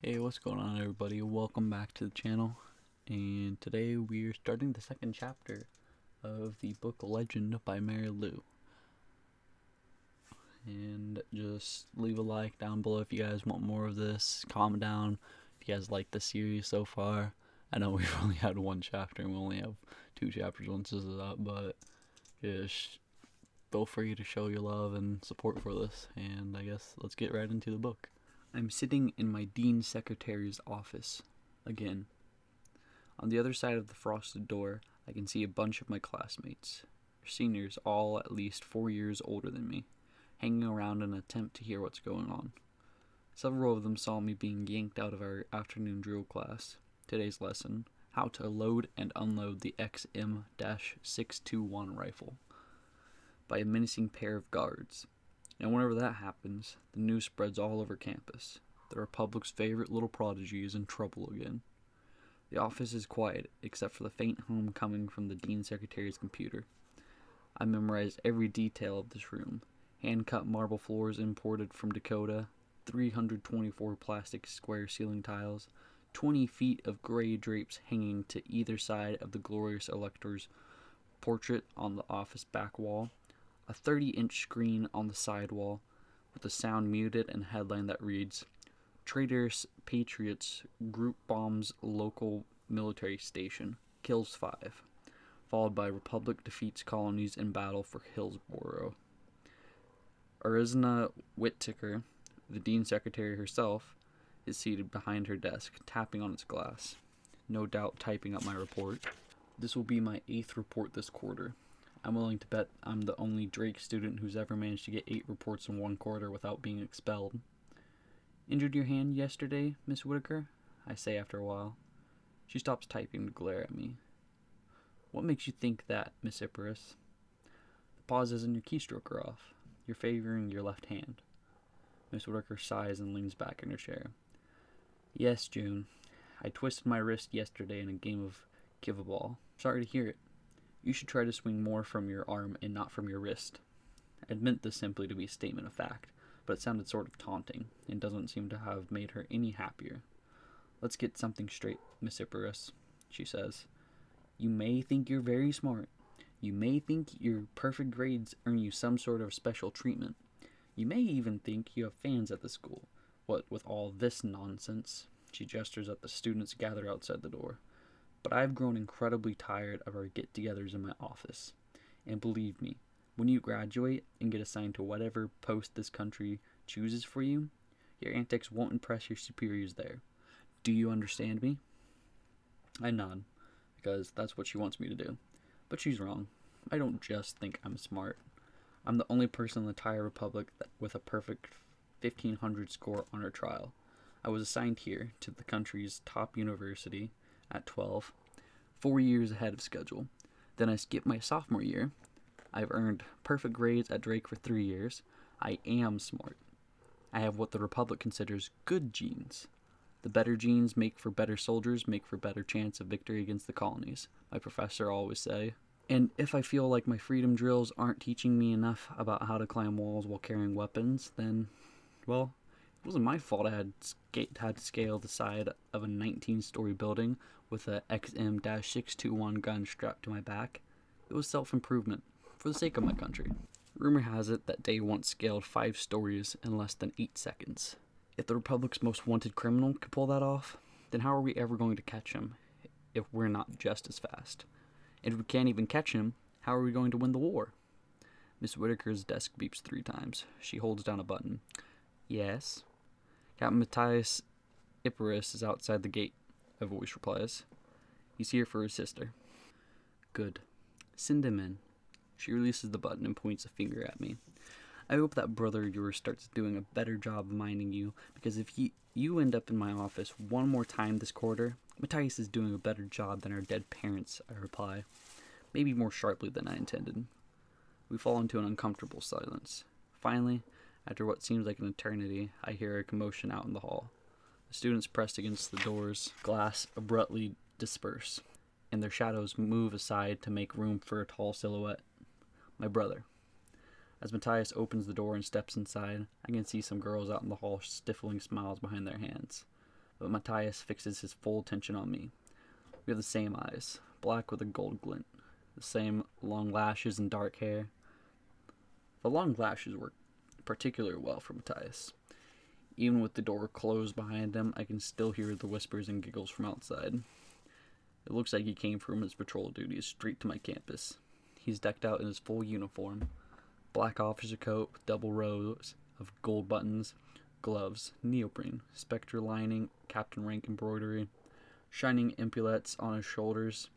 Hey, what's going on, everybody? Welcome back to the channel. And today we're starting the second chapter of the book Legend by Mary Lou. And just leave a like down below if you guys want more of this. Comment down if you guys like the series so far. I know we've only had one chapter and we only have two chapters once this is up, but just feel free to show your love and support for this. And I guess let's get right into the book. I'm sitting in my dean secretary's office again. On the other side of the frosted door, I can see a bunch of my classmates, seniors all at least 4 years older than me, hanging around in an attempt to hear what's going on. Several of them saw me being yanked out of our afternoon drill class, today's lesson, how to load and unload the XM-621 rifle, by a menacing pair of guards. And whenever that happens, the news spreads all over campus. The Republic's favorite little prodigy is in trouble again. The office is quiet, except for the faint hum coming from the Dean Secretary's computer. I memorized every detail of this room. Hand-cut marble floors imported from Dakota, 324 plastic square ceiling tiles, 20 feet of gray drapes hanging to either side of the glorious elector's portrait on the office back wall, a 30-inch screen on the side wall with the sound muted and a headline that reads, "Traitorous Patriots Group Bombs Local Military Station, Kills 5," followed by "Republic Defeats Colonies in Battle for Hillsborough." Arizona Whittaker, the Dean Secretary herself, is seated behind her desk, tapping on its glass, no doubt typing up my report. This will be my 8th report this quarter. I'm willing to bet I'm the only Drake student who's ever managed to get 8 reports in one quarter without being expelled. "Injured your hand yesterday, Miss Whittaker?" I say after a while. She stops typing to glare at me. "What makes you think that, Miss Icarus?" "The pauses in your keystroke are off. You're favoring your left hand." Miss Whittaker sighs and leans back in her chair. "Yes, June. I twisted my wrist yesterday in a game of give-a-ball. Sorry to hear it. You should try to swing more from your arm and not from your wrist." I meant this simply to be a statement of fact, but it sounded sort of taunting, and doesn't seem to have made her any happier. "Let's get something straight, Miss Icarus," she says. "You may think you're very smart. You may think your perfect grades earn you some sort of special treatment. You may even think you have fans at the school. What with all this nonsense?" She gestures at the students gathered outside the door. "But I've grown incredibly tired of our get-togethers in my office. And believe me, when you graduate and get assigned to whatever post this country chooses for you, your antics won't impress your superiors there. Do you understand me?" I nod, because that's what she wants me to do. But she's wrong. I don't just think I'm smart. I'm the only person in the entire Republic with a perfect 1500 score on her trial. I was assigned here to the country's top university at 12, 4 years ahead of schedule. Then I skipped my sophomore year. I've earned perfect grades at Drake for 3 years. I am smart. I have what the Republic considers good genes. The better genes make for better soldiers, make for better chance of victory against the colonies, my professor always say. And if I feel like my freedom drills aren't teaching me enough about how to climb walls while carrying weapons, then, well, it wasn't my fault I had to scale the side of a 19-story building with a XM-621 gun strapped to my back. It was self-improvement, for the sake of my country. Rumor has it that Day once scaled 5 stories in less than 8 seconds. If the Republic's most wanted criminal could pull that off, then how are we ever going to catch him if we're not just as fast? And if we can't even catch him, how are we going to win the war? Miss Whittaker's desk beeps 3 times. She holds down a button. "Yes?" "Captain Matthias Icarus is outside the gate," a voice replies. "He's here for his sister." "Good. Send him in." She releases the button and points a finger at me. "I hope that brother of yours starts doing a better job of minding you, because if you end up in my office one more time this quarter, Matthias is doing a better job than our dead parents," I reply, maybe more sharply than I intended. We fall into an uncomfortable silence. Finally, after what seems like an eternity, I hear a commotion out in the hall. The students pressed against the door's glass abruptly disperse, and their shadows move aside to make room for a tall silhouette. My brother. As Matthias opens the door and steps inside, I can see some girls out in the hall stifling smiles behind their hands. but Matthias fixes his full attention on me. We have the same eyes, black with a gold glint, the same long lashes and dark hair. The long lashes work particularly well for Matthias. Even with the door closed behind him, I can still hear the whispers and giggles from outside. It looks like he came from his patrol duties straight to my campus. He's decked out in his full uniform, black officer coat with double rows of gold buttons, gloves, neoprene, spectre lining, captain rank embroidery, shining epaulettes on his shoulders,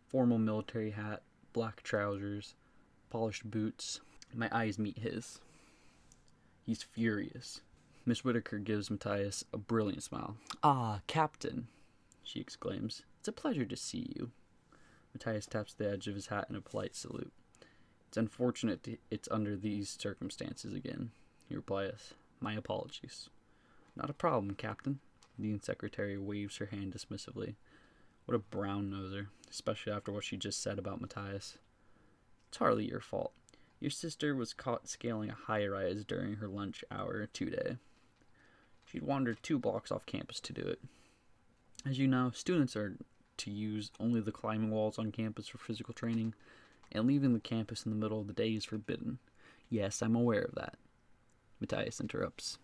formal military hat, black trousers, polished boots. My eyes meet his. He's furious. Miss Whitaker gives Matthias a brilliant smile. "Ah, Captain," she exclaims. "It's a pleasure to see you." Matthias taps the edge of his hat in a polite salute. "It's unfortunate it's under these circumstances again," he replies. "My apologies." "Not a problem, Captain." The Dean's secretary waves her hand dismissively. What a brown-noser, especially after what she just said about Matthias. "It's hardly your fault. Your sister was caught scaling a high-rise during her lunch hour today. She'd wandered 2 blocks off campus to do it. As you know, students are to use only the climbing walls on campus for physical training, and leaving the campus in the middle of the day is forbidden." "Yes, I'm aware of that," Matthias interrupts,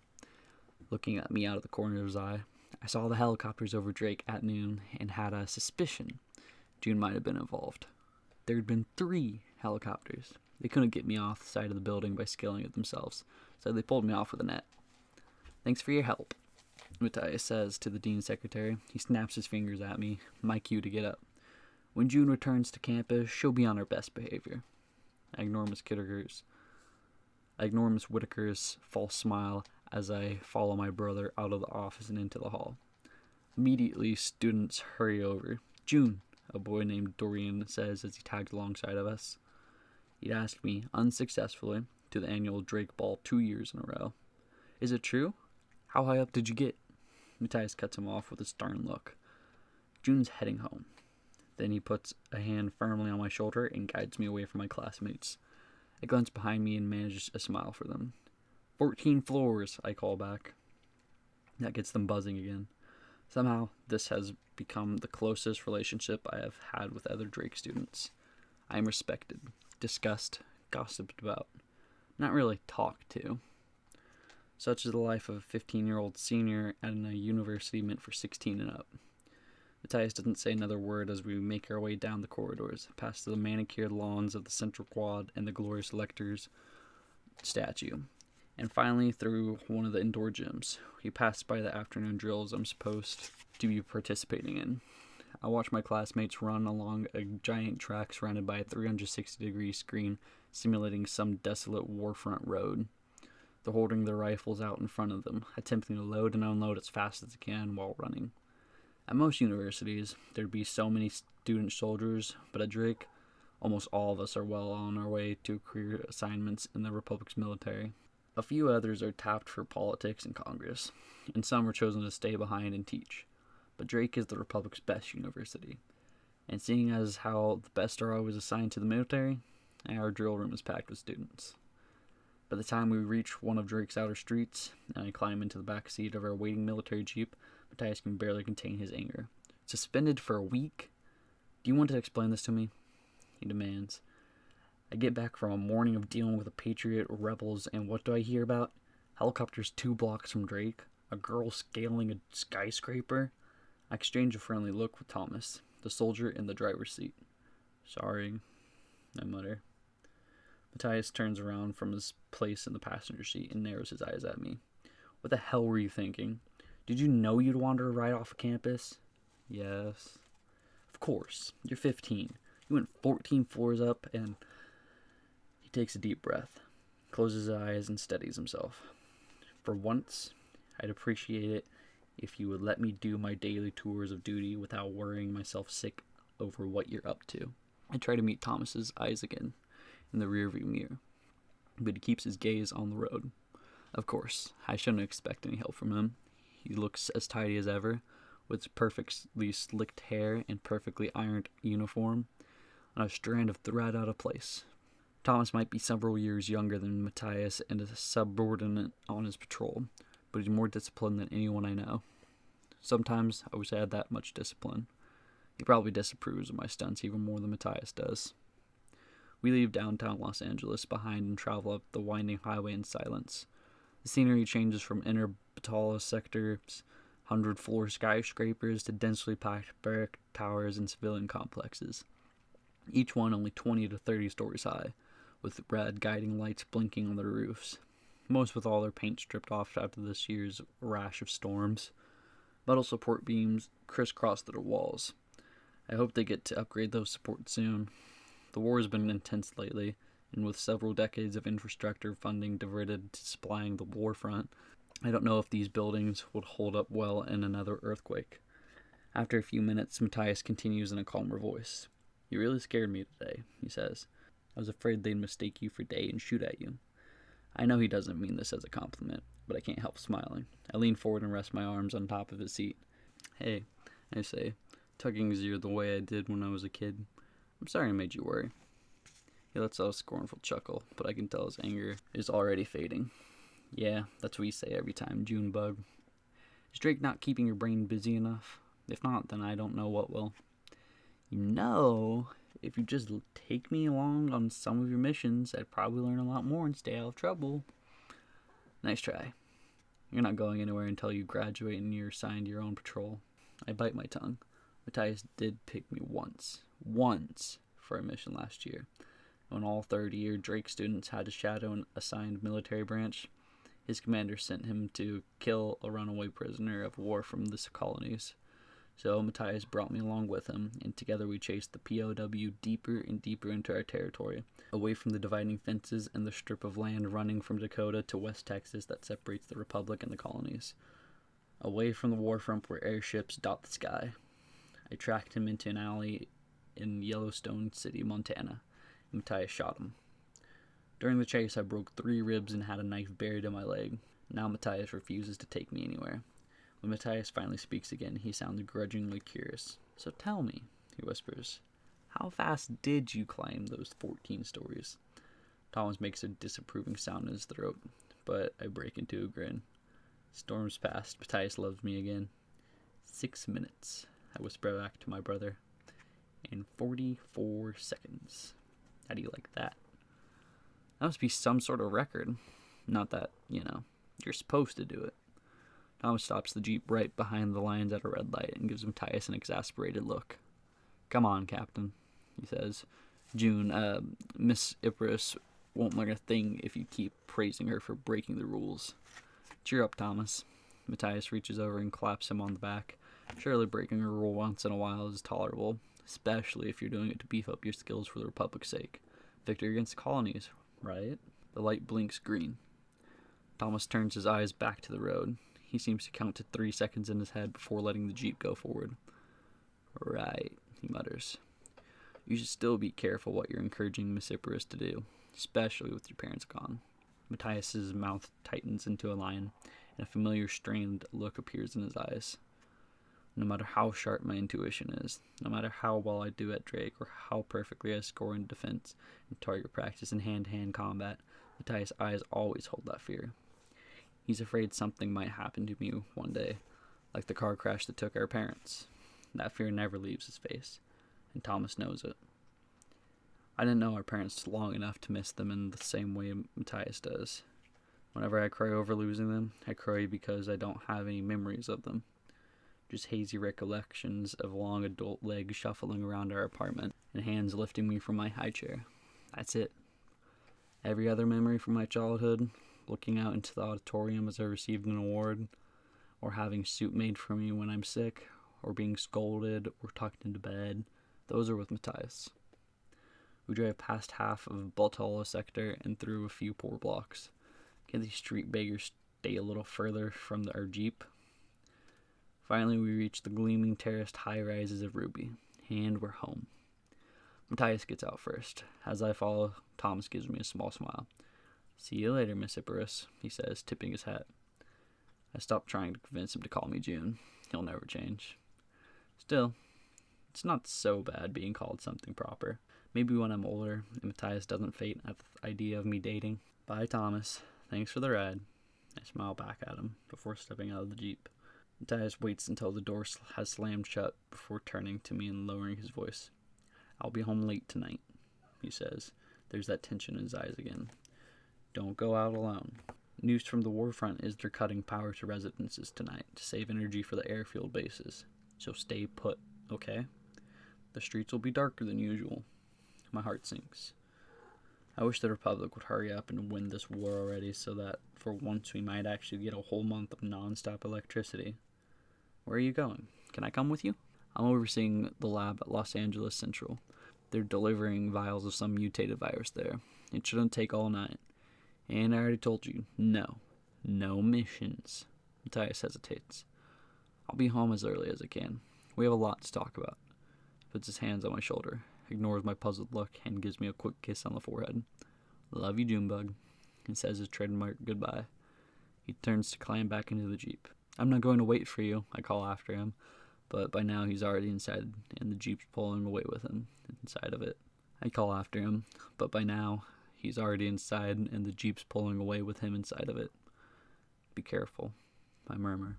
looking at me out of the corner of his eye. "I saw the helicopters over Drake at noon and had a suspicion June might have been involved. There had been 3 helicopters. They couldn't get me off the side of the building by scaling it themselves, so they pulled me off with a net." "Thanks for your help," Matthias says to the Dean's secretary. He snaps his fingers at me, my cue to get up. "When June returns to campus, she'll be on her best behavior." I ignore Miss Whitaker's false smile as I follow my brother out of the office and into the hall. Immediately, students hurry over. "June," a boy named Dorian says as he tags alongside of us. He'd asked me, unsuccessfully, to the annual Drake Ball 2 years in a row. "Is it true? How high up did you get?" Matthias cuts him off with a stern look. "June's heading home." Then he puts a hand firmly on my shoulder and guides me away from my classmates. I glance behind me and manage a smile for them. 14 floors, I call back. That gets them buzzing again. Somehow, this has become the closest relationship I have had with other Drake students. I am respected, discussed, gossiped about, not really talked to. Such is the life of a 15-year-old senior at a university meant for 16 and up. Matthias doesn't say another word as we make our way down the corridors, past the manicured lawns of the Central Quad and the glorious Lector's statue, and finally through one of the indoor gyms. We pass by the afternoon drills I'm supposed to be participating in. I watch my classmates run along a giant track surrounded by a 360-degree screen simulating some desolate warfront road. They're holding their rifles out in front of them, attempting to load and unload as fast as they can while running. At most universities, there'd be so many student soldiers, but at Drake, almost all of us are well on our way to career assignments in the Republic's military. A few others are tapped for politics and Congress, and some are chosen to stay behind and teach. But Drake is the Republic's best university, and seeing as how the best are always assigned to the military, our drill room is packed with students. By the time we reach one of Drake's outer streets, and I climb into the back seat of our waiting military jeep, Matthias can barely contain his anger. "Suspended for a week? Do you want to explain this to me?" he demands. I get back from a morning of dealing with the Patriot rebels, and what do I hear about? Helicopters 2 blocks from Drake? A girl scaling a skyscraper? I exchange a friendly look with Thomas, the soldier in the driver's seat. "Sorry," I mutter. Matthias turns around from his place in the passenger seat and narrows his eyes at me. "What the hell were you thinking? Did you know you'd wander right off campus?" "Yes." "Of course. You're 15. You went 14 floors up and..." He takes a deep breath, closes his eyes, and steadies himself. "For once, I'd appreciate it if you would let me do my daily tours of duty without worrying myself sick over what you're up to." I try to meet Thomas's eyes again in the rearview mirror, but he keeps his gaze on the road. Of course, I shouldn't expect any help from him. He looks as tidy as ever, with his perfectly slicked hair and perfectly ironed uniform, and a strand of thread out of place. Thomas might be several years younger than Matthias and a subordinate on his patrol, but he's more disciplined than anyone I know. Sometimes I wish I had that much discipline. He probably disapproves of my stunts even more than Matthias does. We leave downtown Los Angeles behind and travel up the winding highway in silence. The scenery changes from inner Batala sectors, 100-floor skyscrapers, to densely packed barrack towers and civilian complexes, each one only 20 to 30 stories high, with red guiding lights blinking on their roofs, most with all their paint stripped off after this year's rash of storms. Metal support beams crisscross their walls. I hope they get to upgrade those supports soon. The war has been intense lately, and with several decades of infrastructure funding diverted to supplying the war front, I don't know if these buildings would hold up well in another earthquake. After a few minutes, Matthias continues in a calmer voice. "You really scared me today," he says. "I was afraid they'd mistake you for Day and shoot at you." I know he doesn't mean this as a compliment, but I can't help smiling. I lean forward and rest my arms on top of his seat. "Hey," I say, tugging his ear the way I did when I was a kid. "I'm sorry I made you worry." He lets out a scornful chuckle, but I can tell his anger is already fading. "Yeah, that's what you say every time, Junebug. Is Drake not keeping your brain busy enough? If not, then I don't know what will. You know, if you just take me along on some of your missions, I'd probably learn a lot more and stay out of trouble." "Nice try. You're not going anywhere until you graduate and you're assigned your own patrol." I bite my tongue. Matthias did pick me once, for a mission last year, when all third-year Drake students had to shadow an assigned military branch. His commander sent him to kill a runaway prisoner of war from the colonies. So Matthias brought me along with him, and together we chased the POW deeper and deeper into our territory, away from the dividing fences and the strip of land running from Dakota to West Texas that separates the Republic and the colonies, away from the warfront where airships dot the sky. I tracked him into an alley in Yellowstone City, Montana, and Matthias shot him. During the chase, I broke 3 ribs and had a knife buried in my leg. Now Matthias refuses to take me anywhere. When Matthias finally speaks again, he sounds grudgingly curious. "So tell me," he whispers, "how fast did you climb those 14 stories?" Thomas makes a disapproving sound in his throat, but I break into a grin. Storms past, Matthias loves me again. 6 minutes, I whisper back to my brother. And 44 seconds. How do you like that? That must be some sort of record. Not that, you're supposed to do it. Thomas stops the Jeep right behind the lines at a red light and gives Matthias an exasperated look. "Come on, Captain," he says. Miss Icarus won't learn a thing if you keep praising her for breaking the rules." "Cheer up, Thomas." Matthias reaches over and claps him on the back. "Surely breaking a rule once in a while is tolerable, especially if you're doing it to beef up your skills for the Republic's sake. Victory against the colonies, right?" The light blinks green. Thomas turns his eyes back to the road. He seems to count to 3 seconds in his head before letting the Jeep go forward. "Right," he mutters. "You should still be careful what you're encouraging Miss Icarus to do, especially with your parents gone." Matthias's mouth tightens into a line, and a familiar strained look appears in his eyes. No matter how sharp my intuition is, no matter how well I do at Drake, or how perfectly I score in defense and target practice and hand-to-hand combat, Matthias' eyes always hold that fear. He's afraid something might happen to me one day, like the car crash that took our parents. That fear never leaves his face, and Thomas knows it. I didn't know our parents long enough to miss them in the same way Matthias does. Whenever I cry over losing them, I cry because I don't have any memories of them. Just hazy recollections of long adult legs shuffling around our apartment and hands lifting me from my high chair. That's it. Every other memory from my childhood, looking out into the auditorium as I received an award, or having soup made for me when I'm sick, or being scolded or tucked into bed, those are with Matthias. We drive past half of Baltola sector and through a few poor blocks. Can these street beggars stay a little further from our Jeep? Finally, we reach the gleaming terraced high-rises of Ruby, and we're home. Matthias gets out first. As I follow, Thomas gives me a small smile. "See you later, Miss Icarus," he says, tipping his hat. I stop trying to convince him to call me June. He'll never change. Still, it's not so bad being called something proper. Maybe when I'm older and Matthias doesn't faint at the idea of me dating. "Bye, Thomas. Thanks for the ride." I smile back at him before stepping out of the Jeep. Matthias waits until the door has slammed shut before turning to me and lowering his voice. I'll be home late tonight, he says. There's that tension in his eyes again. Don't go out alone. News from the warfront is they're cutting power to residences tonight to save energy for the airfield bases. So stay put, okay? The streets will be darker than usual. My heart sinks. I wish the Republic would hurry up and win this war already so that for once we might actually get a whole month of non-stop electricity. Where are you going? Can I come with you? I'm overseeing the lab at Los Angeles Central. They're delivering vials of some mutated virus there. It shouldn't take all night. And I already told you, no. No missions. Matthias hesitates. I'll be home as early as I can. We have a lot to talk about. Puts his hands on my shoulder, ignores my puzzled look, and gives me a quick kiss on the forehead. Love you, Junebug, and says his trademark goodbye. He turns to climb back into the Jeep. I'm not going to wait for you, I call after him, but by now he's already inside, and the Jeep's pulling away with him inside of it. I call after him, but by now he's already inside, and the Jeep's pulling away with him inside of it. Be careful, I murmur.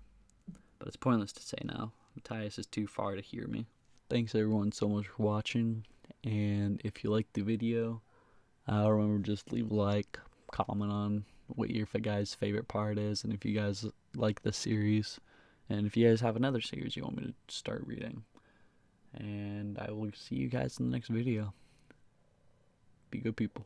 But it's pointless to say now. Matthias is too far to hear me. Thanks everyone so much for watching, and if you liked the video, remember just leave a like, comment on what your guys' favorite part is, and if you guys like the series, and if you guys have another series you want me to start reading. And I will see you guys in the next video. Be good people.